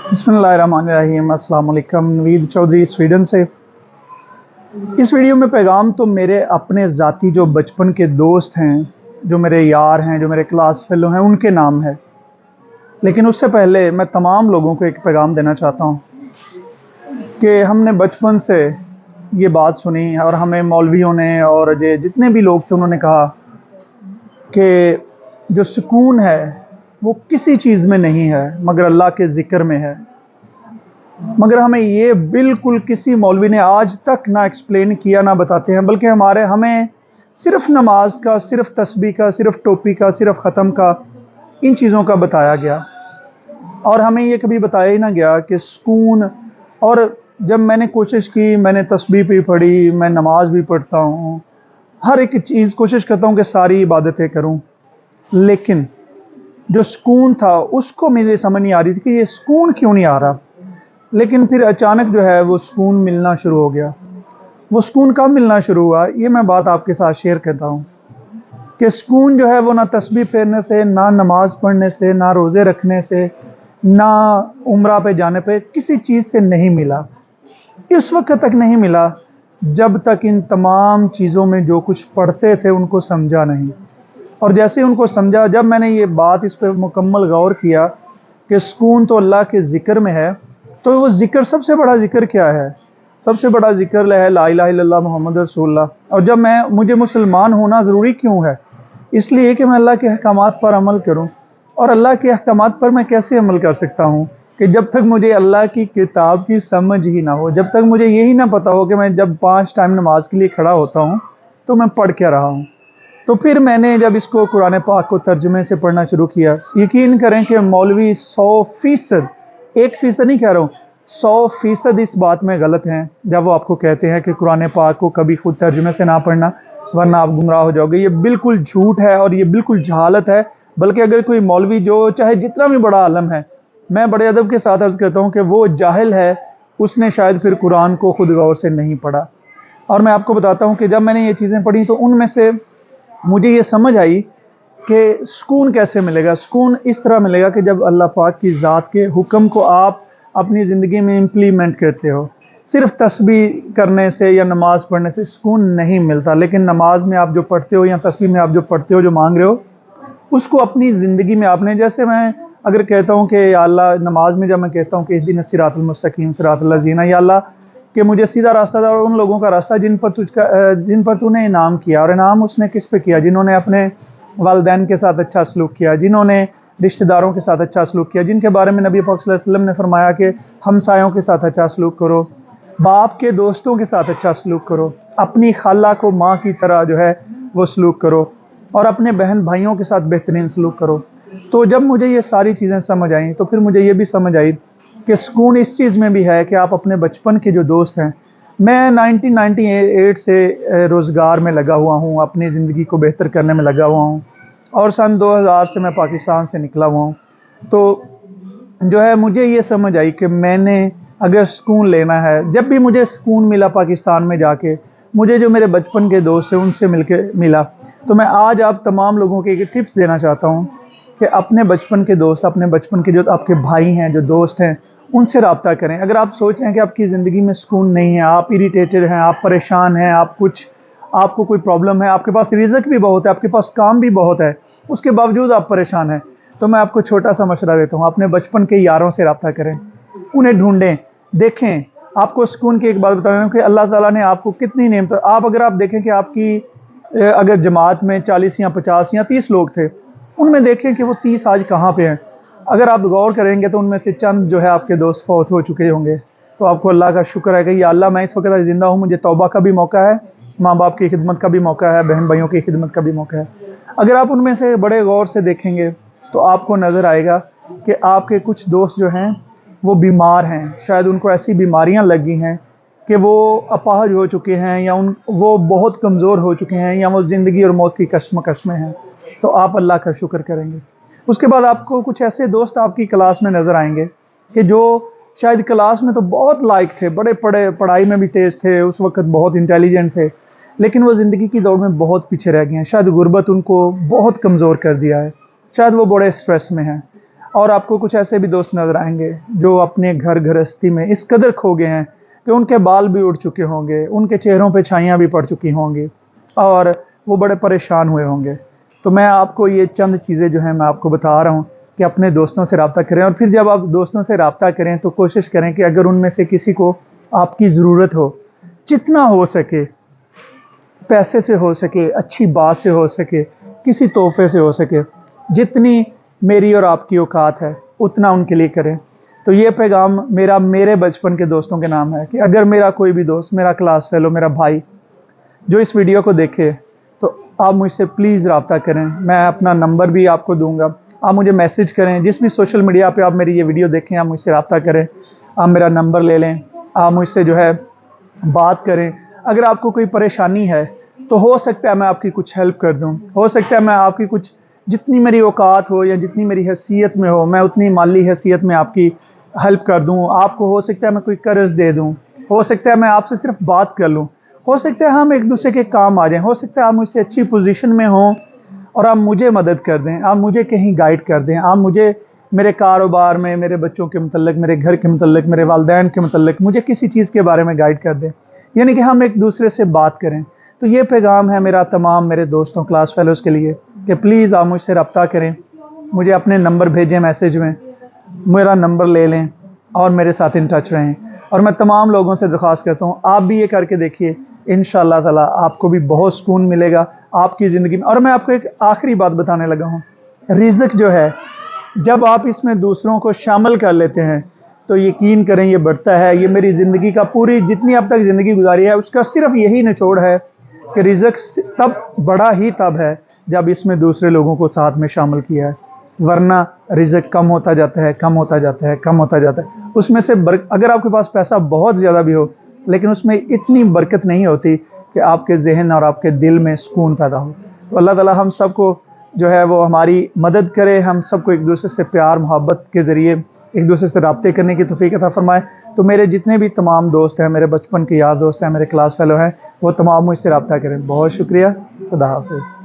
बिस्मिल्लाहिर्रहमानिर्रहीम। अस्सलाम वालेकुम। नवीद चौधरी स्वीडन से। इस वीडियो में पैगाम तो मेरे अपने ज़ाती जो बचपन के दोस्त हैं, जो मेरे यार हैं, जो मेरे क्लास फेलो हैं, उनके नाम है। लेकिन उससे पहले मैं तमाम लोगों को एक पैगाम देना चाहता हूँ कि हमने बचपन से ये बात सुनी और हमें मौलवियों ने और जितने भी लोग थे उन्होंने कहा कि जो सुकून है वो किसी चीज़ में नहीं है मगर अल्लाह के ज़िक्र में है। मगर हमें ये बिल्कुल किसी मौलवी ने आज तक ना एक्सप्लेन किया, ना बताते हैं, बल्कि हमें सिर्फ़ नमाज का, सिर्फ़ तस्बीह का, सिर्फ़ टोपी का, सिर्फ़ ख़त्म का, इन चीज़ों का बताया गया। और हमें ये कभी बताया ही ना गया कि सुकून। और जब मैंने कोशिश की, मैंने तस्बीह भी पढ़ी, मैं नमाज भी पढ़ता हूँ, हर एक चीज़ कोशिश करता हूँ कि सारी इबादतें करूँ, लेकिन जो सुकून था उसको मुझे समझ नहीं आ रही थी कि ये सुकून क्यों नहीं आ रहा। लेकिन फिर अचानक जो है वो सुकून मिलना शुरू हो गया। वो सुकून कब मिलना शुरू हुआ, ये मैं बात आपके साथ शेयर करता हूँ कि सुकून जो है वो ना तस्बीह पढ़ने से, ना नमाज पढ़ने से, ना रोज़े रखने से, ना उम्रा पे जाने पे, किसी चीज़ से नहीं मिला। इस वक्त तक नहीं मिला जब तक इन तमाम चीज़ों में जो कुछ पढ़ते थे उनको समझा नहीं। और जैसे ही उनको समझा, जब मैंने ये बात इस पर मुकम्मल गौर किया कि सुकून तो अल्लाह के ज़िक्र में है, तो वो ज़िक्र, सबसे बड़ा ज़िक्र क्या है? सबसे बड़ा ज़िक्र है ला इलाहा इल्लल्लाह मुहम्मद रसूलुल्लाह। और जब मुझे मुसलमान होना ज़रूरी क्यों है? इसलिए कि मैं अल्लाह के अहकामात पर अमल करूं। और अल्लाह के अहकामात पर मैं कैसे अमल कर सकता हूं कि जब तक मुझे अल्लाह की किताब की समझ ही ना हो, जब तक मुझे यही ना पता हो कि मैं जब 5 टाइम नमाज के लिए खड़ा होता हूं तो मैं पढ़ क्या रहा हूं। तो फिर मैंने जब इसको कुरान पाक को तर्जुमे से पढ़ना शुरू किया, यकीन करें कि मौलवी 100%, 1% नहीं कह रहा हूँ, 100% इस बात में गलत हैं जब वो आपको कहते हैं कि कुरान पाक को कभी खुद तर्जुमे से ना पढ़ना वरना आप गुमराह हो जाओगे। ये बिल्कुल झूठ है और ये बिल्कुल जहालत है। बल्कि अगर कोई मौलवी जो चाहे जितना भी बड़ा आलम है, मैं बड़े अदब के साथ अर्ज़ करता हूँ कि वो जाहिल है, उसने शायद फिर कुरान को खुद गौर से नहीं पढ़ा। और मैं आपको बताता हूँ कि जब मैंने ये चीज़ें पढ़ी तो उनमें से मुझे ये समझ आई कि सुकून कैसे मिलेगा। सुकून इस तरह मिलेगा कि जब अल्लाह पाक की ज़ात के हुक्म को आप अपनी ज़िंदगी में इम्प्लीमेंट करते हो। सिर्फ़ तस्बीह करने से या नमाज़ पढ़ने से सुकून नहीं मिलता, लेकिन नमाज में आप जो पढ़ते हो या तस्बीह में आप जो पढ़ते हो, जो मांग रहे हो, उसको अपनी ज़िंदगी में आपने, जैसे मैं अगर कहता हूँ कि या अल्लाह, नमाज में जब मैं कहता हूँ कि इहदिना सिरातल मुस्तकीम सिरातल लज़ीना, या अल्लाह कि मुझे सीधा रास्ता दे और उन लोगों का रास्ता जिन पर तूने इनाम किया। और इनाम उसने किस पे किया? जिन्होंने अपने वालिदैन के साथ अच्छा सलूक किया, जिन्होंने रिश्तेदारों के साथ अच्छा सलूक किया, जिनके बारे में नबी पाक सल्लल्लाहु अलैहि वसल्लम ने फरमाया कि हमसायों के साथ अच्छा सलूक करो, बाप के दोस्तों के साथ अच्छा सलूक करो, अपनी खाला को माँ की तरह जो है वो सलूक करो, और अपने बहन भाइयों के साथ बेहतरीन सलूक करो। तो जब मुझे ये सारी चीज़ें समझ आईं तो फिर मुझे ये भी समझ आई कि सुकून इस चीज़ में भी है कि आप अपने बचपन के जो दोस्त हैं, मैं 1998 से रोज़गार में लगा हुआ हूँ, अपनी ज़िंदगी को बेहतर करने में लगा हुआ हूँ, और सन 2000 से मैं पाकिस्तान से निकला हुआ हूँ। तो जो है मुझे ये समझ आई कि मैंने अगर सुकून लेना है, जब भी मुझे सुकून मिला पाकिस्तान में जाके, मुझे जो मेरे बचपन के दोस्त हैं उनसे मिला, तो मैं आज आप तमाम लोगों को एक टिप्स देना चाहता हूँ कि अपने बचपन के दोस्त, अपने बचपन के जो आपके भाई हैं, जो दोस्त हैं, उनसे रब्ता करें। अगर आप सोच रहे हैं कि आपकी ज़िंदगी में सुकून नहीं है, आप इरिटेटेड हैं, आप परेशान हैं, आपको कोई प्रॉब्लम है, आपके पास रिज़्क भी बहुत है, आपके पास काम भी बहुत है, उसके बावजूद आप परेशान हैं, तो मैं आपको छोटा सा मशवरा देता हूँ, अपने बचपन के यारों से रब्ता करें, उन्हें ढूंढें, देखें। आपको सुकून की एक बात बता रहा हूँ कि अल्लाह ताला ने आपको कितनी नेमत, अगर आप देखें कि आपकी अगर जमात में 40 या 50 या 30 लोग थे, उनमें देखें कि वो 30 आज कहाँ पे हैं। अगर आप गौर करेंगे तो उनमें से चंद जो है आपके दोस्त फौत हो चुके होंगे। तो आपको अल्लाह का शुक्र है कि या अल्लाह, मैं इस वक्त ज़िंदा हूँ, मुझे तौबा का भी मौका है, माँ बाप की खिदमत का भी मौका है, बहन भाइयों की खिदमत का भी मौका है। अगर आप उनमें से बड़े गौर से देखेंगे तो आपको नज़र आएगा कि आपके कुछ दोस्त जो हैं वो बीमार हैं, शायद उनको ऐसी बीमारियां लगी हैं कि वो अपाहज हो चुके हैं, या वो बहुत कमज़ोर हो चुके हैं, या वो ज़िंदगी और मौत की कशमकश में हैं। तो आप अल्लाह का शुक्र करेंगे। उसके बाद आपको कुछ ऐसे दोस्त आपकी क्लास में नज़र आएंगे कि जो शायद क्लास में तो बहुत लायक थे, बड़े पढ़ाई में भी तेज़ थे, उस वक्त बहुत इंटेलिजेंट थे, लेकिन वो ज़िंदगी की दौड़ में बहुत पीछे रह गए हैं। शायद गुर्बत उनको बहुत कमज़ोर कर दिया है, शायद वो बड़े स्ट्रेस में हैं। اور آپ کو کچھ ایسے بھی دوست نظر آئیں گے جو اپنے گھر گھرستی میں اس قدر کھو گئے ہیں کہ ان کے بال بھی اڑ چکے ہوں گے، ان کے چہروں پہ چھائیاں بھی پڑ چکی ہوں گی اور وہ بڑے پریشان ہوئے ہوں گے۔ تو میں آپ کو یہ چند چیزیں جو ہیں میں آپ کو بتا رہا ہوں کہ اپنے دوستوں سے رابطہ کریں، اور پھر جب آپ دوستوں سے رابطہ کریں تو کوشش کریں کہ اگر ان میں سے کسی کو آپ کی ضرورت ہو، جتنا ہو سکے، پیسے سے ہو سکے، اچھی بات سے ہو سکے، کسی تحفے سے ہو سکے، جتنی میری اور آپ کی اوقات ہے اتنا ان کے لیے کریں۔ تو یہ پیغام میرے بچپن کے دوستوں کے نام ہے کہ اگر میرا کوئی بھی دوست، میرا کلاس فیلو، میرا بھائی جو اس ویڈیو کو دیکھے تو آپ مجھ سے پلیز رابطہ کریں۔ میں اپنا نمبر بھی آپ کو دوں گا، آپ مجھے میسج کریں، جس بھی سوشل میڈیا پہ آپ میری یہ ویڈیو دیکھیں آپ مجھ سے رابطہ کریں، آپ میرا نمبر لے لیں، آپ مجھ سے جو ہے بات کریں۔ اگر آپ کو کوئی پریشانی ہے تو ہو سکتا ہے میں آپ کی کچھ ہیلپ کر دوں، ہو سکتا ہے میں آپ کی کچھ، جتنی میری اوقات ہو یا جتنی میری حیثیت میں ہو، میں اتنی مالی حیثیت میں آپ کی ہیلپ کر دوں۔ آپ کو ہو سکتا ہے میں کوئی قرض دے دوں، ہو سکتا ہے میں آپ سے صرف بات کر لوں، ہو سکتا ہے ہم ایک دوسرے کے کام آ جائیں، ہو سکتا ہے آپ مجھ سے اچھی پوزیشن میں ہوں اور آپ مجھے مدد کر دیں، آپ مجھے کہیں گائیڈ کر دیں، آپ مجھے میرے کاروبار میں، میرے بچوں کے متعلق، میرے گھر کے متعلق، میرے والدین کے متعلق مجھے کسی چیز کے بارے میں گائیڈ کر دیں، یعنی کہ ہم ایک دوسرے سے بات کریں۔ تو یہ پیغام ہے میرا تمام میرے دوستوں، کلاس فیلوز کے لیے کہ پلیز آپ مجھ سے رابطہ کریں، مجھے اپنے نمبر بھیجیں میسیج میں، میرا نمبر لے لیں اور میرے ساتھ ان ٹچ رہیں۔ اور میں تمام لوگوں سے درخواست کرتا ہوں آپ بھی یہ کر کے دیکھیے، انشاءاللہ تعالیٰ آپ کو بھی بہت سکون ملے گا آپ کی زندگی میں۔ اور میں آپ کو ایک آخری بات بتانے لگا ہوں، رزق جو ہے جب آپ اس میں دوسروں کو شامل کر لیتے ہیں تو یقین کریں یہ بڑھتا ہے۔ یہ میری زندگی کا پوری جتنی اب تک زندگی گزاری ہے اس کا صرف یہی نچوڑ ہے کہ رزق تب بڑا ہی تب ہے جب اس میں دوسرے لوگوں کو ساتھ میں شامل کیا ہے، ورنہ رزق کم ہوتا جاتا ہے، کم ہوتا جاتا ہے، کم ہوتا جاتا ہے۔ اس میں سے اگر آپ کے پاس پیسہ بہت زیادہ بھی ہو لیکن اس میں اتنی برکت نہیں ہوتی کہ آپ کے ذہن اور آپ کے دل میں سکون پیدا ہو۔ تو اللہ تعالیٰ ہم سب کو جو ہے وہ ہماری مدد کرے، ہم سب کو ایک دوسرے سے پیار محبت کے ذریعے ایک دوسرے سے رابطے کرنے کی توفیق عطا فرمائے۔ تو میرے جتنے بھی تمام دوست ہیں، میرے بچپن کے یار دوست ہیں، میرے کلاس فیلو ہیں، وہ تمام مجھ سے رابطہ کریں۔ بہت شکریہ، خدا حافظ۔